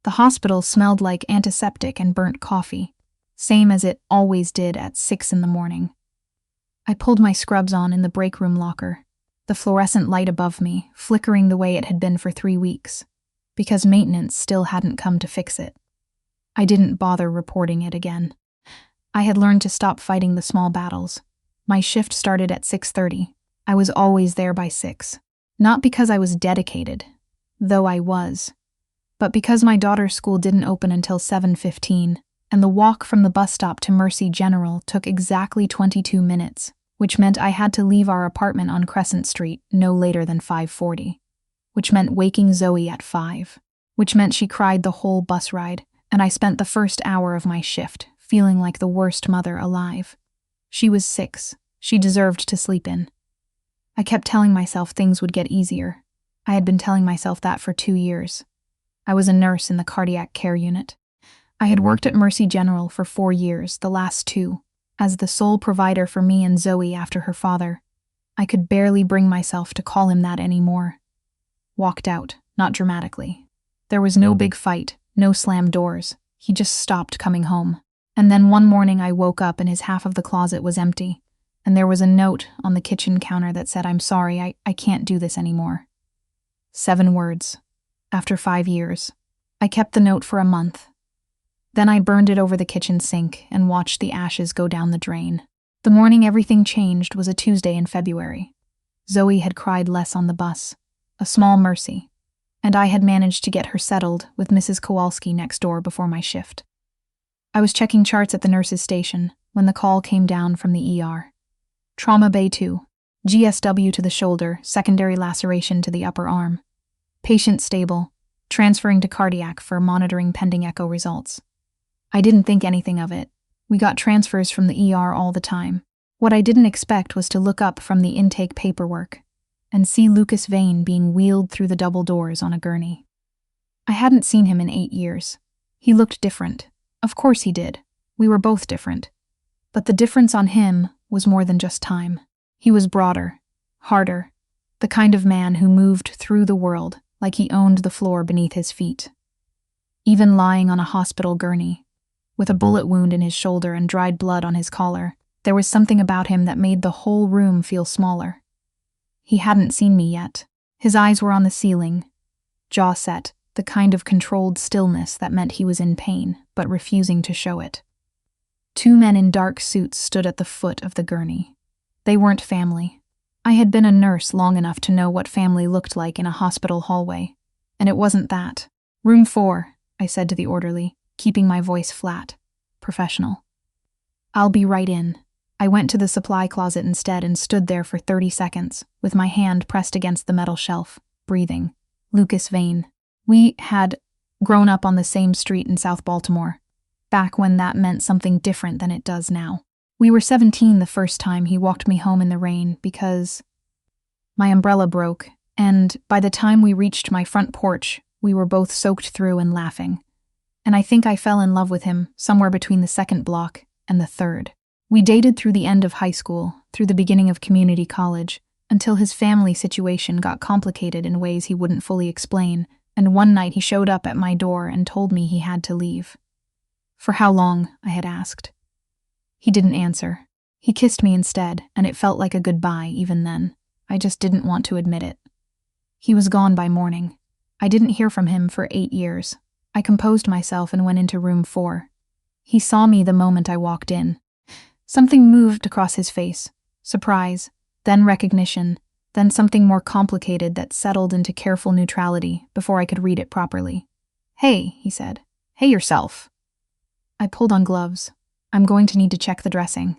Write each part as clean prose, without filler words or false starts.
The hospital smelled like antiseptic and burnt coffee, same as it always did at 6 in the morning. I pulled my scrubs on in the break room locker, the fluorescent light above me, flickering the way it had been for 3 weeks, because maintenance still hadn't come to fix it. I didn't bother reporting it again. I had learned to stop fighting the small battles. My shift started at 6:30. I was always there by 6. Not because I was dedicated, though I was, but because my daughter's school didn't open until 7:15, and the walk from the bus stop to Mercy General took exactly 22 minutes, which meant I had to leave our apartment on Crescent Street no later than 5:40, which meant waking Zoe at 5, which meant she cried the whole bus ride, and I spent the first hour of my shift feeling like the worst mother alive. She was 6. She deserved to sleep in. I kept telling myself things would get easier. I had been telling myself that for 2 years. I was a nurse in the cardiac care unit. I had worked at Mercy General for 4 years, the last 2, as the sole provider for me and Zoe after her father. I could barely bring myself to call him that anymore. Walked out, not dramatically. There was no big fight, no slammed doors. He just stopped coming home. And then one morning I woke up and his half of the closet was empty, and there was a note on the kitchen counter that said, "I'm sorry, I can't do this anymore." 7 words. After 5 years. I kept the note for a month. Then I burned it over the kitchen sink and watched the ashes go down the drain. The morning everything changed was a Tuesday in February. Zoe had cried less on the bus, a small mercy, and I had managed to get her settled with Mrs. Kowalski next door before my shift. I was checking charts at the nurse's station when the call came down from the ER. Trauma Bay 2, GSW to the shoulder, secondary laceration to the upper arm. Patient stable, transferring to cardiac for monitoring pending echo results. I didn't think anything of it. We got transfers from the ER all the time. What I didn't expect was to look up from the intake paperwork and see Lucas Vane being wheeled through the double doors on a gurney. I hadn't seen him in 8 years. He looked different. Of course he did. We were both different. But the difference on him was more than just time. He was broader, harder, the kind of man who moved through the world like he owned the floor beneath his feet. Even lying on a hospital gurney, with a bullet wound in his shoulder and dried blood on his collar, there was something about him that made the whole room feel smaller. He hadn't seen me yet. His eyes were on the ceiling, jaw set, the kind of controlled stillness that meant he was in pain, but refusing to show it. 2 men in dark suits stood at the foot of the gurney. They weren't family. I had been a nurse long enough to know what family looked like in a hospital hallway, and it wasn't that. "Room 4, I said to the orderly, keeping my voice flat, professional. "I'll be right in." I went to the supply closet instead and stood there for 30 seconds, with my hand pressed against the metal shelf, breathing. Lucas Vane. We had grown up on the same street in South Baltimore, back when that meant something different than it does now. We were 17 the first time he walked me home in the rain because my umbrella broke, and by the time we reached my front porch, we were both soaked through and laughing. And I think I fell in love with him somewhere between the 2nd block and the 3rd. We dated through the end of high school, through the beginning of community college, until his family situation got complicated in ways he wouldn't fully explain, and one night he showed up at my door and told me he had to leave. For how long, I had asked. He didn't answer. He kissed me instead, and it felt like a goodbye even then. I just didn't want to admit it. He was gone by morning. I didn't hear from him for 8 years. I composed myself and went into room 4. He saw me the moment I walked in. Something moved across his face. Surprise, then recognition, then something more complicated that settled into careful neutrality before I could read it properly. "Hey," he said. "Hey yourself." I pulled on gloves. "I'm going to need to check the dressing."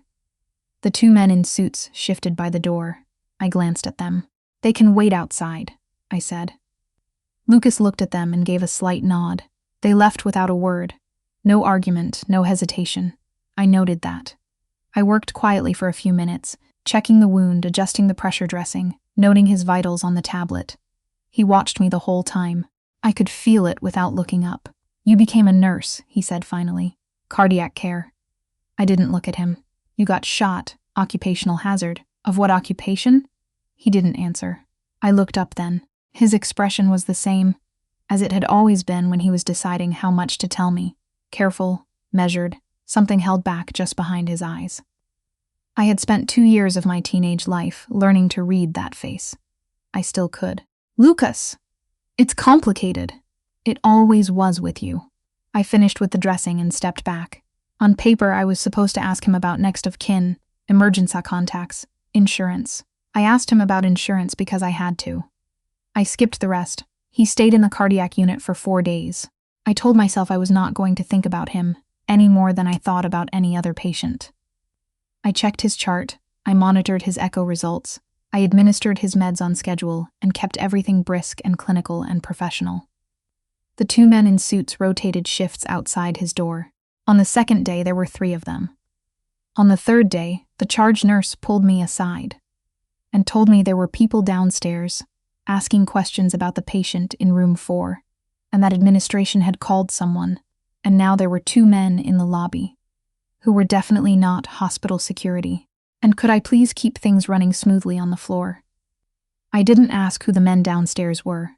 The 2 men in suits shifted by the door. I glanced at them. "They can wait outside," I said. Lucas looked at them and gave a slight nod. They left without a word. No argument, no hesitation. I noted that. I worked quietly for a few minutes, checking the wound, adjusting the pressure dressing, noting his vitals on the tablet. He watched me the whole time. I could feel it without looking up. "You became a nurse," he said finally. "Cardiac care." I didn't look at him. "You got shot. Occupational hazard. Of what occupation?" He didn't answer. I looked up then. His expression was the same. as it had always been when he was deciding how much to tell me. Careful, measured, something held back just behind his eyes. I had spent 2 years of my teenage life learning to read that face. I still could. Lucas! It's complicated. It always was with you. I finished with the dressing and stepped back. On paper, I was supposed to ask him about next of kin, emergency contacts, insurance. I asked him about insurance because I had to. I skipped the rest. He stayed in the cardiac unit for 4 days. I told myself I was not going to think about him any more than I thought about any other patient. I checked his chart, I monitored his echo results, I administered his meds on schedule, and kept everything brisk and clinical and professional. The 2 men in suits rotated shifts outside his door. On the 2nd day, there were 3 of them. On the 3rd day, the charge nurse pulled me aside and told me there were people downstairs asking questions about the patient in room 4, and that administration had called someone, and now there were 2 men in the lobby who were definitely not hospital security, and could I please keep things running smoothly on the floor? I didn't ask who the men downstairs were.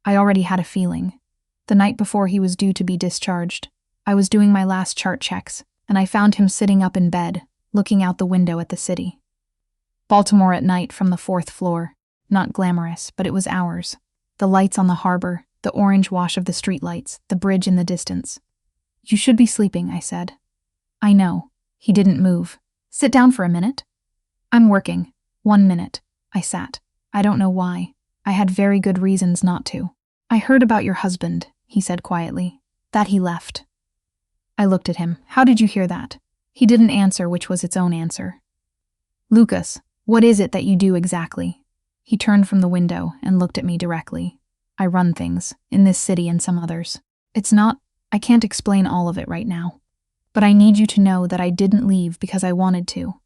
I already had a feeling. The night before he was due to be discharged, I was doing my last chart checks, and I found him sitting up in bed, looking out the window at the city. Baltimore at night from the 4th floor. Not glamorous, but it was ours. The lights on the harbor, the orange wash of the streetlights, the bridge in the distance. You should be sleeping, I said. I know. He didn't move. Sit down for a minute. I'm working. 1 minute. I sat. I don't know why. I had very good reasons not to. I heard about your husband, he said quietly. That he left. I looked at him. How did you hear that? He didn't answer, which was its own answer. Lucas, what is it that you do exactly? He turned from the window and looked at me directly. I run things, in this city and some others. I can't explain all of it right now. But I need you to know that I didn't leave because I wanted to.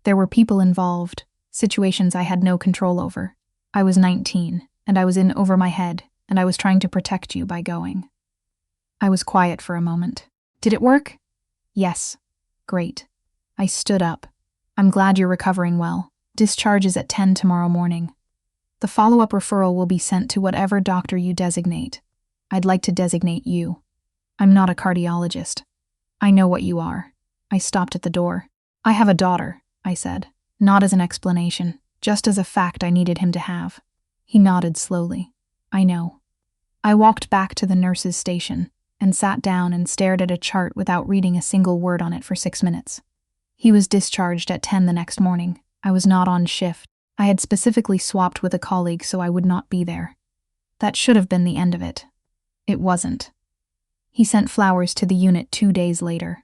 There were people involved, situations I had no control over. I was 19, and I was in over my head, and I was trying to protect you by going. I was quiet for a moment. Did it work? Yes. Great. I stood up. I'm glad you're recovering well. Discharge is at 10 tomorrow morning. The follow-up referral will be sent to whatever doctor you designate. I'd like to designate you. I'm not a cardiologist. I know what you are. I stopped at the door. I have a daughter, I said, not as an explanation, just as a fact I needed him to have. He nodded slowly. I know. I walked back to the nurse's station and sat down and stared at a chart without reading a single word on it for 6 minutes. He was discharged at 10 the next morning. I was not on shift. I had specifically swapped with a colleague so I would not be there. That should have been the end of it. It wasn't. He sent flowers to the unit 2 days later.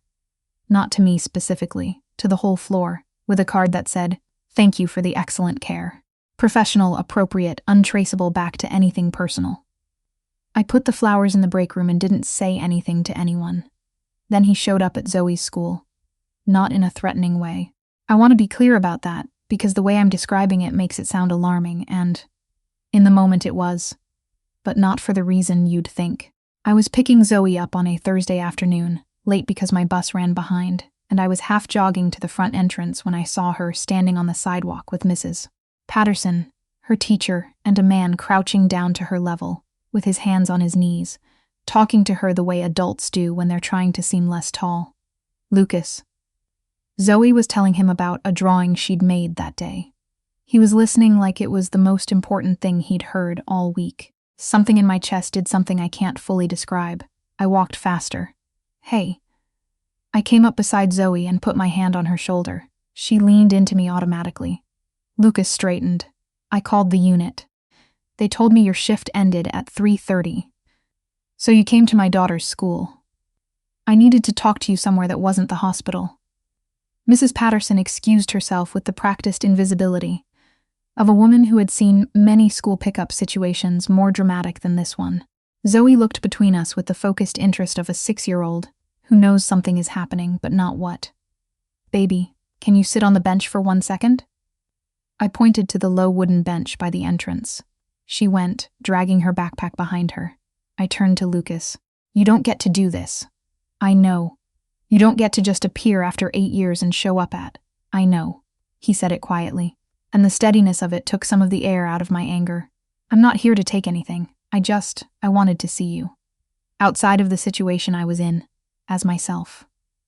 Not to me specifically, to the whole floor, with a card that said, "Thank you for the excellent care. Professional, appropriate, untraceable back to anything personal." I put the flowers in the break room and didn't say anything to anyone. Then he showed up at Zoe's school. Not in a threatening way. I want to be clear about that, because the way I'm describing it makes it sound alarming, and in the moment it was. But not for the reason you'd think. I was picking Zoe up on a Thursday afternoon, late because my bus ran behind, and I was half jogging to the front entrance when I saw her standing on the sidewalk with Mrs. Patterson, her teacher, and a man crouching down to her level, with his hands on his knees, talking to her the way adults do when they're trying to seem less tall. Lucas. Zoe was telling him about a drawing she'd made that day. He was listening like it was the most important thing he'd heard all week. Something in my chest did something I can't fully describe. I walked faster. Hey. I came up beside Zoe and put my hand on her shoulder. She leaned into me automatically. Lucas straightened. I called the unit. They told me your shift ended at 3:30. So you came to my daughter's school. I needed to talk to you somewhere that wasn't the hospital. Mrs. Patterson excused herself with the practiced invisibility of a woman who had seen many school pickup situations more dramatic than this one. Zoe looked between us with the focused interest of a 6-year-old who knows something is happening, but not what. Baby, can you sit on the bench for 1 second? I pointed to the low wooden bench by the entrance. She went, dragging her backpack behind her. I turned to Lucas. You don't get to do this. I know. You don't get to just appear after 8 years and show up at. I know. He said it quietly, and the steadiness of it took some of the air out of my anger. I'm not here to take anything. I wanted to see you. Outside of the situation I was in, as myself."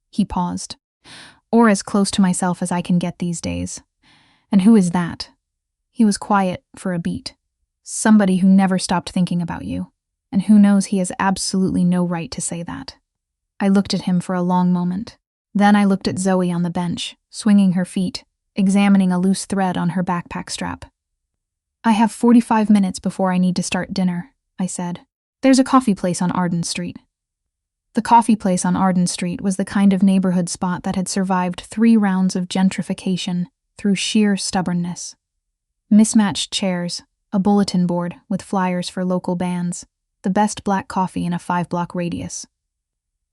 He paused. "Or as close to myself as I can get these days. And who is that?" He was quiet for a beat. "Somebody who never stopped thinking about you. And who knows he has absolutely no right to say that." I looked at him for a long moment. Then I looked at Zoe on the bench, swinging her feet, examining a loose thread on her backpack strap. "I have 45 minutes before I need to start dinner," I said. "There's a coffee place on Arden Street." The coffee place on Arden Street was the kind of neighborhood spot that had survived 3 rounds of gentrification through sheer stubbornness. Mismatched chairs, a bulletin board with flyers for local bands, the best black coffee in a 5-block radius.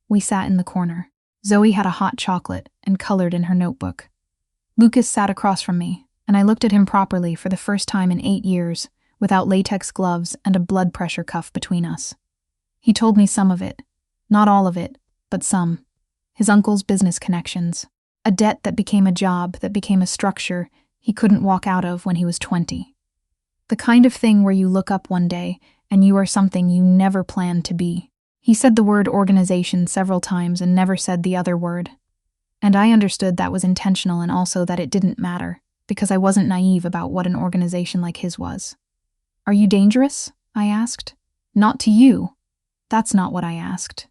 We sat in the corner. Zoe had a hot chocolate and colored in her notebook. Lucas sat across from me, and I looked at him properly for the first time in 8 years, without latex gloves and a blood pressure cuff between us. He told me some of it. Not all of it, but some. His uncle's business connections. A debt that became a job, that became a structure he couldn't walk out of when he was 20. The kind of thing where you look up one day and you are something you never planned to be. He said the word organization several times and never said the other word. And I understood that was intentional and also that it didn't matter, because I wasn't naive about what an organization like his was. "Are you dangerous?" I asked. "Not to you." "That's not what I asked."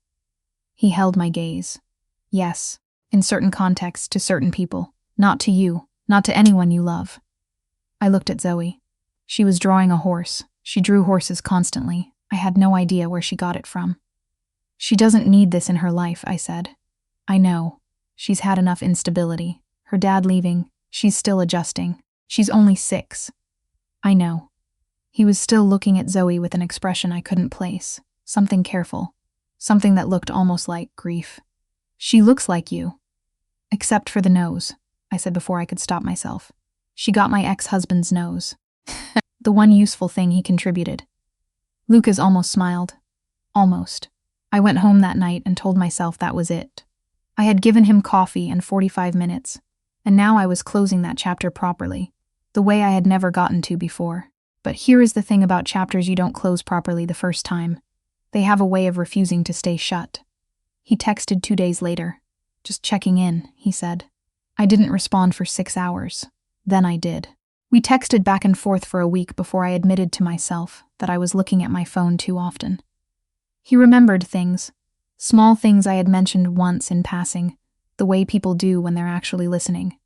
He held my gaze. "Yes, in certain contexts to certain people. Not to you, not to anyone you love." I looked at Zoe. She was drawing a horse. She drew horses constantly. I had no idea where she got it from. "She doesn't need this in her life," I said. "I know. She's had enough instability. Her dad leaving. She's still adjusting. She's only 6. "I know." He was still looking at Zoe with an expression I couldn't place. Something careful. Something that looked almost like grief. "She looks like you." "Except for the nose," I said before I could stop myself. "She got my ex-husband's nose." The one useful thing he contributed. Lucas almost smiled. Almost. I went home that night and told myself that was it. I had given him coffee and 45 minutes, and now I was closing that chapter properly, the way I had never gotten to before. But here is the thing about chapters you don't close properly the first time. They have a way of refusing to stay shut. He texted 2 days later. "Just checking in," he said. I didn't respond for 6 hours. Then I did. We texted back and forth for a week before I admitted to myself that I was looking at my phone too often. He remembered things, small things I had mentioned once in passing, the way people do when they're actually listening.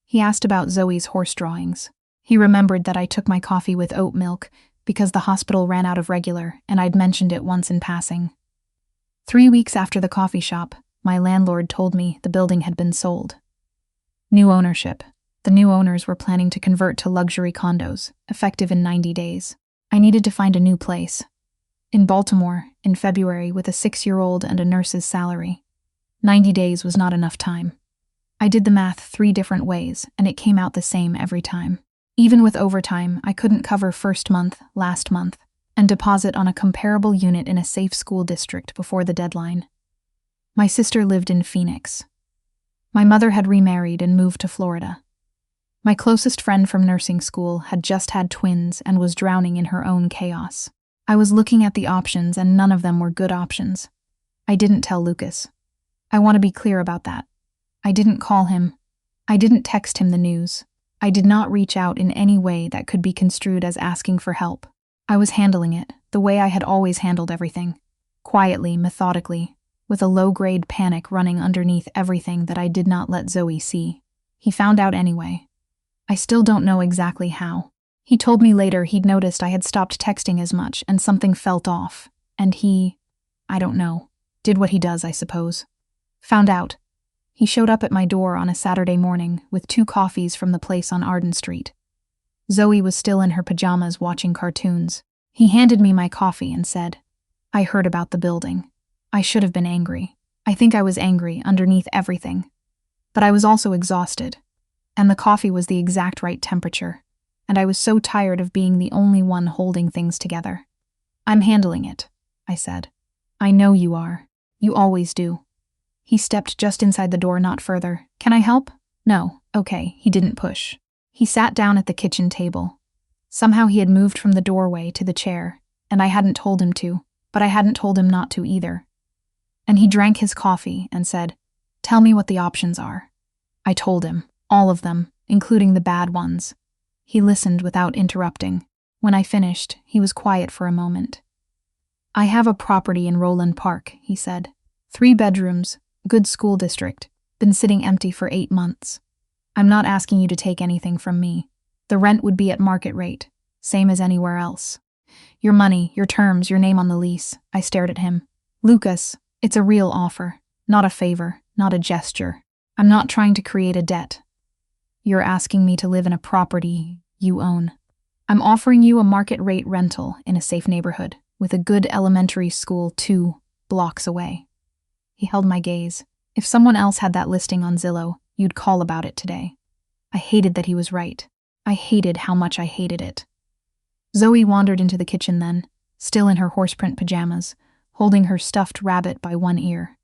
He asked about Zoe's horse drawings. He remembered that I took my coffee with oat milk because the hospital ran out of regular, and I'd mentioned it once in passing. 3 weeks after the coffee shop, my landlord told me the building had been sold. New ownership. The new owners were planning to convert to luxury condos, effective in 90 days. I needed to find a new place. In Baltimore, in February, with a 6-year-old and a nurse's salary. 90 days was not enough time. I did the math 3 different ways, and it came out the same every time. Even with overtime, I couldn't cover first month, last month, and deposit on a comparable unit in a safe school district before the deadline. My sister lived in Phoenix. My mother had remarried and moved to Florida. My closest friend from nursing school had just had twins and was drowning in her own chaos. I was looking at the options and none of them were good options. I didn't tell Lucas. I want to be clear about that. I didn't call him. I didn't text him the news. I did not reach out in any way that could be construed as asking for help. I was handling it the way I had always handled everything. Quietly, methodically, with a low-grade panic running underneath everything that I did not let Zoe see. He found out anyway. I still don't know exactly how. He told me later he'd noticed I had stopped texting as much and something felt off, and he, I don't know, did what he does, I suppose. Found out. He showed up at my door on a Saturday morning with 2 coffees from the place on Arden Street. Zoe was still in her pajamas watching cartoons. He handed me my coffee and said, "I heard about the building." I should have been angry. I think I was angry underneath everything. But I was also exhausted. And the coffee was the exact right temperature, and I was so tired of being the only one holding things together. "I'm handling it," I said. "I know you are. You always do." He stepped just inside the door, not further. "Can I help?" "No." "Okay." He didn't push. He sat down at the kitchen table. Somehow he had moved from the doorway to the chair, and I hadn't told him to, but I hadn't told him not to either. And he drank his coffee and said, "Tell me what the options are." I told him, all of them, including the bad ones. He listened without interrupting. When I finished, he was quiet for a moment. "I have a property in Roland Park," he said. 3 bedrooms, good school district, been sitting empty for 8 months. I'm not asking you to take anything from me. The rent would be at market rate, same as anywhere else. Your money, your terms, your name on the lease. I stared at him. "Lucas, it's a real offer, not a favor, not a gesture. I'm not trying to create a debt. You're asking me to live in a property you own. I'm offering you a market rate rental in a safe neighborhood with a good elementary school 2 blocks away." He held my gaze. If someone else had that listing on Zillow, you'd call about it today. I hated that he was right. I hated how much I hated it. Zoe wandered into the kitchen then, still in her horseprint pajamas, holding her stuffed rabbit by one ear.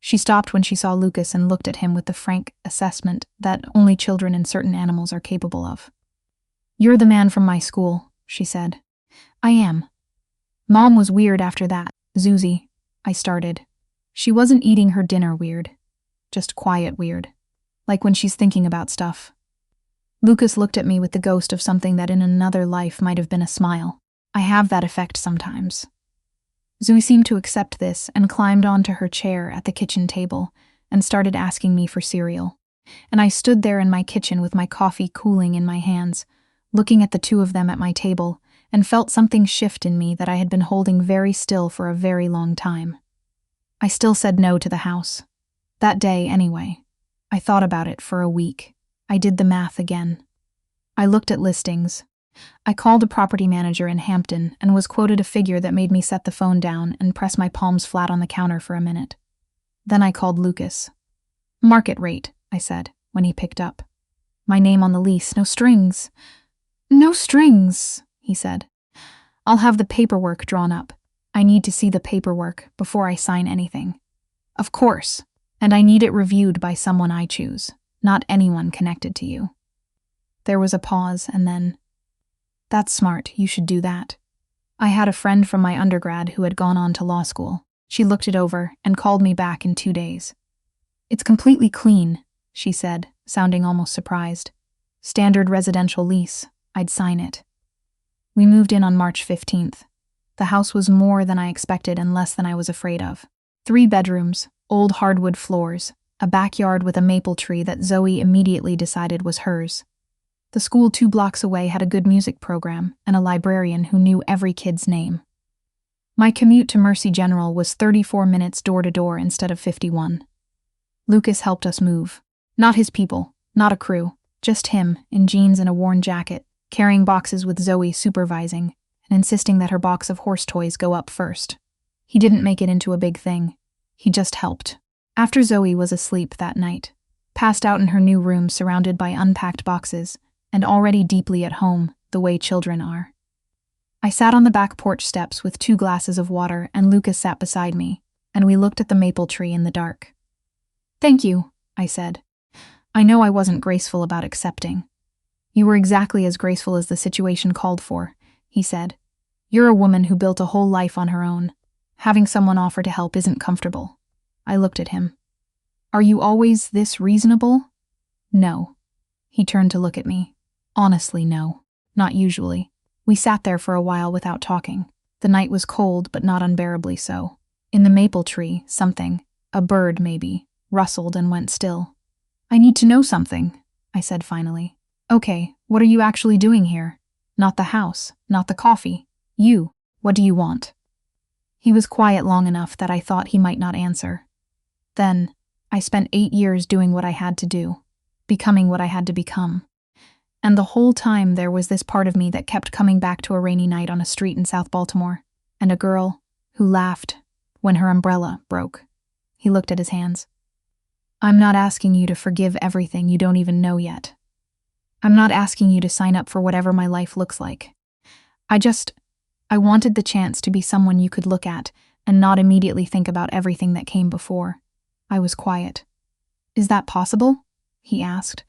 She stopped when she saw Lucas and looked at him with the frank assessment that only children and certain animals are capable of. "You're the man from my school," she said. "I am." "Mom was weird after that, Zuzi," I started. She wasn't eating her dinner weird, just quiet weird, like when she's thinking about stuff. Lucas looked at me with the ghost of something that in another life might have been a smile. I have that effect sometimes. Zoe seemed to accept this and climbed onto her chair at the kitchen table and started asking me for cereal. And I stood there in my kitchen with my coffee cooling in my hands, looking at the 2 of them at my table, and felt something shift in me that I had been holding very still for a very long time. I still said no to the house. That day, anyway. I thought about it for a week. I did the math again. I looked at listings. I called a property manager in Hampton and was quoted a figure that made me set the phone down and press my palms flat on the counter for a minute. Then I called Lucas. "Market rate," I said, when he picked up. "My name on the lease, no strings." "No strings," he said. "I'll have the paperwork drawn up. I need to see the paperwork before I sign anything." "Of course, and I need it reviewed by someone I choose, not anyone connected to you." There was a pause, and then, "That's smart, you should do that." I had a friend from my undergrad who had gone on to law school. She looked it over and called me back in 2 days. "It's completely clean," she said, sounding almost surprised. "Standard residential lease. I'd sign it." We moved in on March 15th. The house was more than I expected and less than I was afraid of. 3 bedrooms, old hardwood floors, a backyard with a maple tree that Zoe immediately decided was hers. The school 2 blocks away had a good music program and a librarian who knew every kid's name. My commute to Mercy General was 34 minutes door to door instead of 51. Lucas helped us move. Not his people, not a crew, just him, in jeans and a worn jacket, carrying boxes with Zoe supervising, and insisting that her box of horse toys go up first. He didn't make it into a big thing. He just helped. After Zoe was asleep that night, passed out in her new room surrounded by unpacked boxes, and already deeply at home, the way children are, I sat on the back porch steps with 2 glasses of water, and Lucas sat beside me, and we looked at the maple tree in the dark. "Thank you," I said. "I know I wasn't graceful about accepting." "You were exactly as graceful as the situation called for," he said. "You're a woman who built a whole life on her own. Having someone offer to help isn't comfortable." I looked at him. "Are you always this reasonable?" "No." He turned to look at me. "Honestly, no. Not usually." We sat there for a while without talking. The night was cold, but not unbearably so. In the maple tree, something, a bird maybe, rustled and went still. "I need to know something," I said finally. "Okay, what are you actually doing here? Not the house, not the coffee. You, what do you want?" He was quiet long enough that I thought he might not answer. Then, I spent 8 years doing what I had to do, becoming what I had to become. And the whole time there was this part of me that kept coming back to a rainy night on a street in South Baltimore, and a girl who laughed when her umbrella broke. He looked at his hands. "I'm not asking you to forgive everything you don't even know yet. I'm not asking you to sign up for whatever my life looks like. I wanted the chance to be someone you could look at and not immediately think about everything that came before." I was quiet. "Is that possible?" he asked.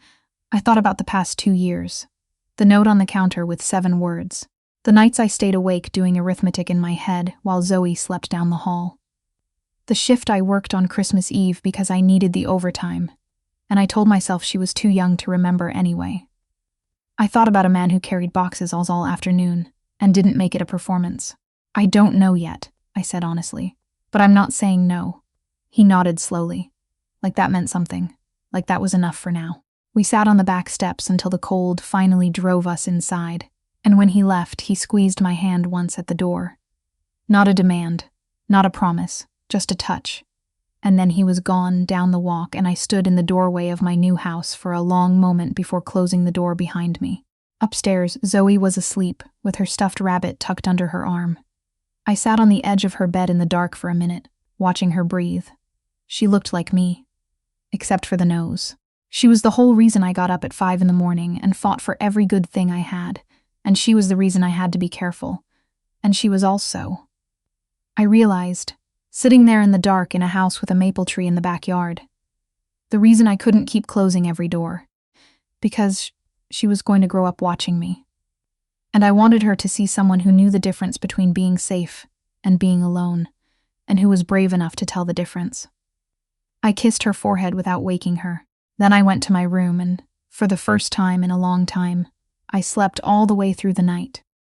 I thought about the past 2 years. The note on the counter with 7 words. The nights I stayed awake doing arithmetic in my head while Zoe slept down the hall. The shift I worked on Christmas Eve because I needed the overtime, and I told myself she was too young to remember anyway. I thought about a man who carried boxes all afternoon and didn't make it a performance. I don't know yet, I said honestly, but I'm not saying no. He nodded slowly, like that meant something, like that was enough for now. We sat on the back steps until the cold finally drove us inside, and when he left, he squeezed my hand once at the door. Not a demand, not a promise, just a touch. And then he was gone down the walk, and I stood in the doorway of my new house for a long moment before closing the door behind me. Upstairs, Zoe was asleep, with her stuffed rabbit tucked under her arm. I sat on the edge of her bed in the dark for a minute, watching her breathe. She looked like me, except for the nose. She was the whole reason I got up at 5 in the morning and fought for every good thing I had, and she was the reason I had to be careful. And she was also... I realized, sitting there in the dark in a house with a maple tree in the backyard, the reason I couldn't keep closing every door. Because she was going to grow up watching me. And I wanted her to see someone who knew the difference between being safe and being alone, and who was brave enough to tell the difference. I kissed her forehead without waking her. Then I went to my room and, for the first time in a long time, I slept all the way through the night.